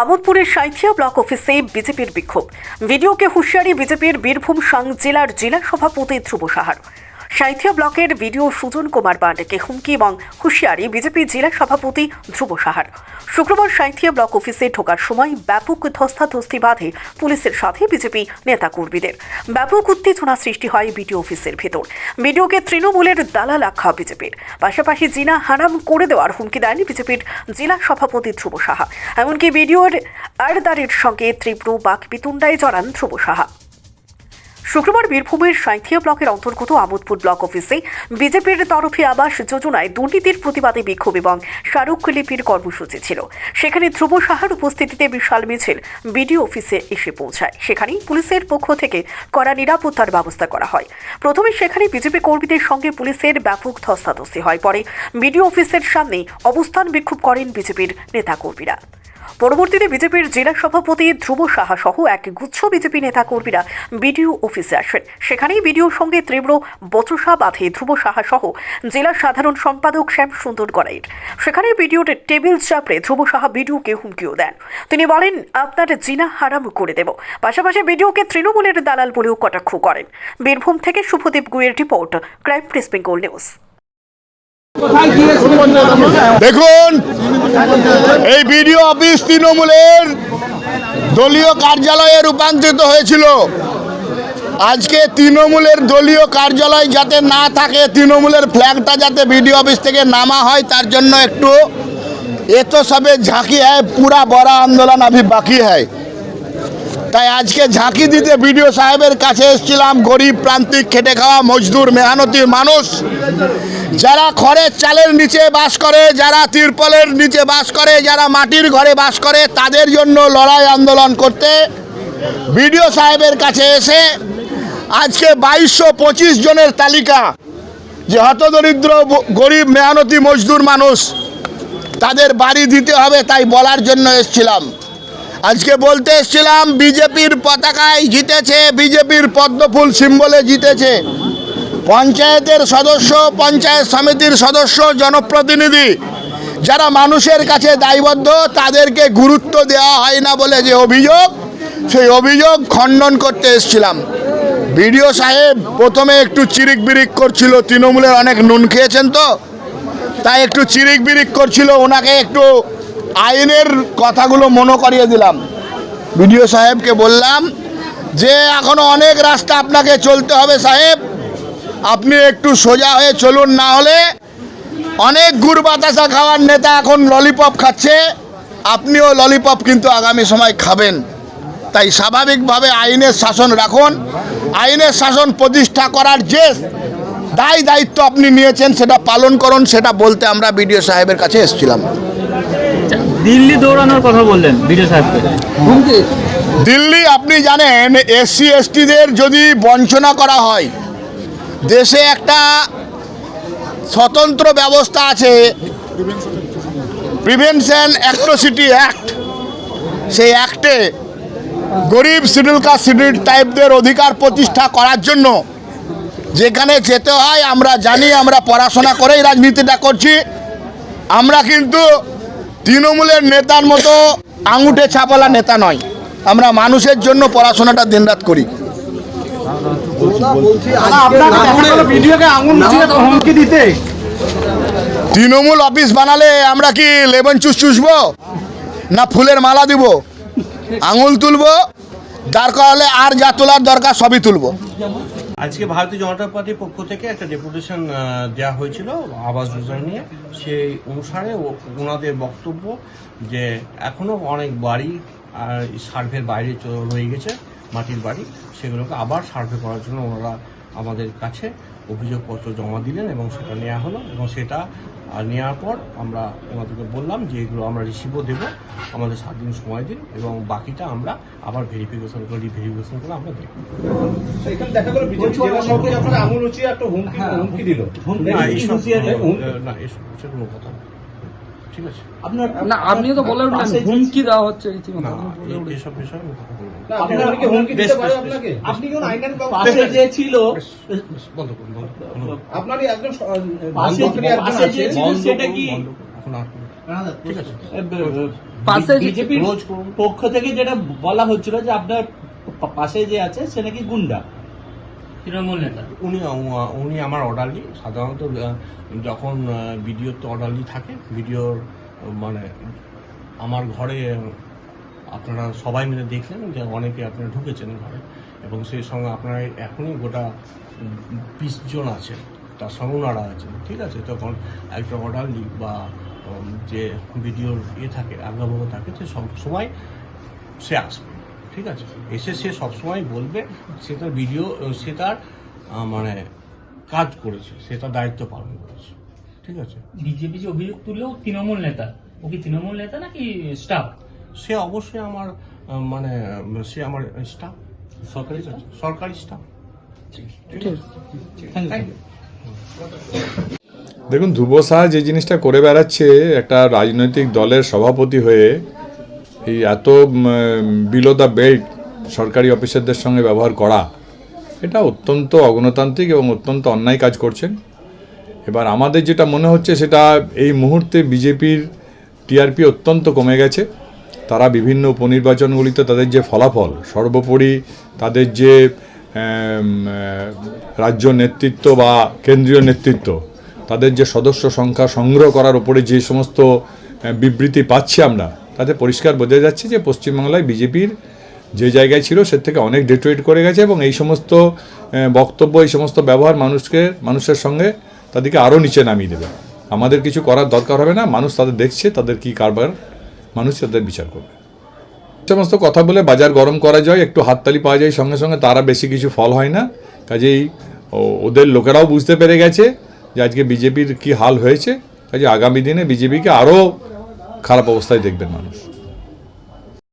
আমোদপুরের Sainthia block অফিসে বিজেপির বিক্ষোভ। ভিডিওকে হুঁশিয়ারি বিজেপির বীরভূম জেলার জেলা সভাপতি ধ্রুব সাহার। সাঁইথিয়া ব্লকের ভিডিও সুজন কুমার পাণ্ডেকে হুমকি এবং হুঁশিয়ারি বিজেপি জেলা সভাপতি ধ্রুব সাহার। শুক্রবার সাঁইথিয়া ব্লক অফিসে ঢোকার সময় ব্যাপক ধস্তাধস্তি বাধে পুলিশের সাথে বিজেপি নেতাকর্মীদের। ব্যাপক উত্তেজনা সৃষ্টি হয় বিডিও অফিসের ভেতর। ভিডিওকে তৃণমূলের দালাল আখ্যা বিজেপির, পাশাপাশি জিনা হারাম করে দেওয়ার হুমকি দেন বিজেপির জেলা সভাপতি ধ্রুব সাহা। এমনকি ভিডিওর আড়দারের সঙ্গে তীব্র বাকবিতণ্ডায় জড়ান ধ্রুব সাহা। শুক্রবার বীরভূমের সাঁইথিয়া ব্লকের অন্তর্গত আমোদপুর ব্লক অফিসে বিজেপির তরফে আবাস যোজনায় দুর্নীতির প্রতিবাদে বিক্ষোভ এবং স্মারকলিপির কর্মসূচি ছিল। সেখানে ধ্রুব সাহার উপস্থিতিতে বিশাল মিছিল বিডিও অফিসে এসে পৌঁছায়। সেখানেই পুলিশের পক্ষ থেকে কড়া নিরাপত্তার ব্যবস্থা করা হয়। প্রথমে সেখানে বিজেপি কর্মীদের সঙ্গে পুলিশের ব্যাপক ধস্তাধস্তি হয়। পরে বিডিও অফিসের সামনে অবস্থান বিক্ষোভ করেন বিজেপির নেতাকর্মীরা। পরবর্তীতে বিজেপির জেলা সভাপতি ধ্রুব সাহা সহ এক গুচ্ছ বিজেপি নেতাকর্মীরা বিডিও অফিসে আসেন। সেখানেই বিডিওর সঙ্গে তীব্র বচসা বাঁধে ধ্রুব সাহা সহ জেলা সাধারণ সম্পাদক শ্যাম সুন্দর গড়াইয়ের। সেখানে বিডিওর টেবিল চাপড়ে ধ্রুব সাহা বিডিওকে হুমকিও দেন। তিনি বলেন, আপনার জিনা হারাম করে দেব। পাশাপাশি বিডিওকে তৃণমূলের দালাল বলেও কটাক্ষ করেন। বীরভূম থেকে শুভদীপ গুয়ের রিপোর্ট, ক্রাইম প্রেস বেঙ্গল নিউজ। দেখুন, এই বিডিও অফিস তৃণমূলের দলীয় কার্যালয়ে রূপান্তরিত হয়েছিল। আজকে তৃণমূলের দলীয় কার্যালয় যাতে না থাকে, তৃণমূলের ফ্ল্যাগটা যাতে বিডিও অফিস থেকে নামা হয়, তার জন্য একটু তো সবে ঝাঁকি হ্যায়, পুরা বড় আন্দোলন अभी বাকি হ্যায়। তাই আজকে ঝাঁকি দিতে বিডিও সাহেবের কাছে এসেছিলাম। গরিব, প্রান্তিক, খেটে খাওয়া মজদুর, মেহনতি মানুষ, যারা খড়ের চালের নিচে বাস করে, যারা তিরপলের নিচে বাস করে, যারা মাটির ঘরে বাস করে, তাদের জন্য লড়াই আন্দোলন করতে বিডিও সাহেবের কাছে এসে আজকে 2225 জনের তালিকা, যে হতদরিদ্র গরিব মেহনতি মজদুর মানুষ, তাদের বাড়ি দিতে হবে, তাই বলার জন্য এসেছিলাম। আজকে বলতে এসেছিলাম, বিজেপির পতাকায় জিতেছে, বিজেপির পদ্মফুল সিম্বলে জিতেছে। পঞ্চায়েতের সদস্য, পঞ্চায়েত সমিতির সদস্য, জনপ্রতিনিধি যারা মানুষের কাছে দায়বদ্ধ, তাদেরকে গুরুত্ব দেওয়া হয় না বলে যে অভিযোগ, সেই অভিযোগ খণ্ডন করতে এসেছিলাম। বিডিও সাহেব প্রথমে একটু চিরিক বিরিক করছিল, তৃণমূলের অনেক নুন খেয়েছেন তো, তাই একটু চিরিক বিরিক করছিল। ওনাকে একটু আইনের কথাগুলো মনে করিয়ে দিলাম। বিডিও সাহেবকে বললাম যে এখনো অনেক রাস্তা আপনাকে চলতে হবে সাহেব, আপনি একটু সোজা হয়ে চলুন, না হলে অনেক গুড় বাতাসা খাওয়ার নেতা এখন ললিপপ খাচ্ছে, আপনিও ললিপপ কিন্তু আগামী সময় খাবেন। তাই স্বাভাবিকভাবে আইনের শাসন রাখুন। আইনের শাসন প্রতিষ্ঠা করার যে দায়িত্ব আপনি নিয়েছেন, সেটা পালন করুন, সেটা বলতে আমরা বিডিও সাহেবের কাছে এসেছিলাম। দিল্লি দৌড়ানোর কথা বললেন বিডিও সাহেবকে। দিল্লি, আপনি জানেন, এসসি এসটিদের যদি বঞ্চনা করা হয়, দেশে একটা স্বতন্ত্র ব্যবস্থা আছে, প্রিভেনশন অ্যাট্রোসিটি অ্যাক্ট। সেই অ্যাক্টে গরিব, শিডিউল কাস্ট, শিডিউল টাইপদের অধিকার প্রতিষ্ঠা করার জন্য যেখানে যেতে হয় আমরা জানি। আমরা পড়াশোনা করেই রাজনীতিটা করছি। আমরা কিন্তু তৃণমূলের নেতার মতো আঙুঠে ছাপালা নেতা নয়। আমরা মানুষের জন্য পড়াশোনাটা দিনরাত করি। তৃণমূল অফিস বানালে আমরা কি লেমন জুস চুষবো, না ফুলের মালা দিব? আঙুল তুলবো, দরকার হলে আর যা তোলার দরকার সবই তুলবো। আজকে ভারতীয় জনতা পার্টির পক্ষ থেকে একটা ডেপুটেশন দেওয়া হয়েছিল আবাস যোজনা নিয়ে। সেই অনুসারে ওনাদের বক্তব্য যে এখনো অনেক বাড়ি সার্ভের বাইরে রয়ে গেছে, মাটির বাড়ি, সেগুলোকে আবার সার্ভে করার জন্য ওনারা আমাদের কাছে অভিযোগপত্র জমা দিলেন এবং সেটা নেওয়া হলো। এবং সেটা নেওয়ার পর আমরা ওনাদেরকে বললাম যে এগুলো আমরা রিসিভও দেবো, আমাদের 7 দিন সময় দিন, এবং বাকিটা আমরা আবার ভেরিফিকেশন করে আমরা দেখব। কোনো কথা না, ঠিক আছে। আপনি তো বলে উঠলেন হুমকি দেওয়া হচ্ছে, এইসব বিষয়ে এখন ঠিক আছে, পাশে বিজেপির রোজ করুন। পক্ষ থেকে যেটা বলা হচ্ছিল যে আপনার পাশে যে আছে সে নাকি গুন্ডা। তৃণমূল নেতা। উনি আমার অর্ডারলি, সাধারণত যখন ভিডিওর তো অর্ডারলি থাকে, ভিডিওর মানে আমার ঘরে আপনারা সবাই মিলে দেখলেন যে অনেকে আপনারা ঢুকেছেন ঘরে, এবং সেই সঙ্গে আপনারা এখনই গোটা 20 জন আছেন, তার সঙ্গে ওনারা আছেন, ঠিক আছে। তখন একটা অর্ডারলি বা যে ভিডিওর থাকে আজ্ঞাবহ থাকে, সে সবসময় সে আসবে, ঠিক আছে। এসে সে সবসময় বলবে সে তার ভিডিও, সে তার মানে কাজ করেছে, সে তার দায়িত্ব পালন করেছে, ঠিক আছে। বিজেপি যে অভিযোগ তুললেও তৃণমূল নেতা, ও কি তৃণমূল নেতা নাকি স্টাফ? সে অবশ্যই আমার মানে সে আমার স্টাফ, সরকারি স্টাফ। দেখুন, ধ্রুব সাহা যে জিনিসটা করে বেড়াচ্ছে, একটা রাজনৈতিক দলের সভাপতি হয়ে এই এত বিলো দ্য বেল্ট সরকারি অফিসারদের সঙ্গে ব্যবহার করা, এটা অত্যন্ত অগণতান্ত্রিক এবং অত্যন্ত অন্যায় কাজ করছেন। এবার আমাদের যেটা মনে হচ্ছে, সেটা এই মুহূর্তে বিজেপির টিআরপি অত্যন্ত কমে গেছে। তারা বিভিন্ন উপনির্বাচনগুলিতে তাদের যে ফলাফল, সর্বোপরি তাদের যে রাজ্য নেতৃত্ব বা কেন্দ্রীয় নেতৃত্ব, তাদের যে সদস্য সংখ্যা সংগ্রহ করার উপরে যে সমস্ত বিবৃতি পাচ্ছি আমরা, তাতে পরিষ্কার বোঝা যাচ্ছে যে পশ্চিমবাংলায় বিজেপির যে জায়গায় ছিল সে থেকে অনেক ডেট্রয়েট করে গেছে, এবং এই সমস্ত বক্তব্য, এই সমস্ত ব্যবহার মানুষের সঙ্গে তাদেরকে আরও নিচে নামিয়ে দেবে। আমাদের কিছু করার দরকার হবে না, মানুষ তাদের দেখছে, তাদের কী কারবার, মানুষ তাদের বিচার করবে। সমস্ত কথা বলে বাজার গরম করা যায়, একটু হাততালি পাওয়া যায় সঙ্গে সঙ্গে, তারা বেশি কিছু ফল হয় না। কাজেই ওদের লোকেরাও বুঝতে পেরে গেছে যে আজকে বিজেপির কী হাল হয়েছে। কাজে আগামী দিনে বিজেপিকে আরও খারাপ অবস্থায় দেখবেন মানুষ।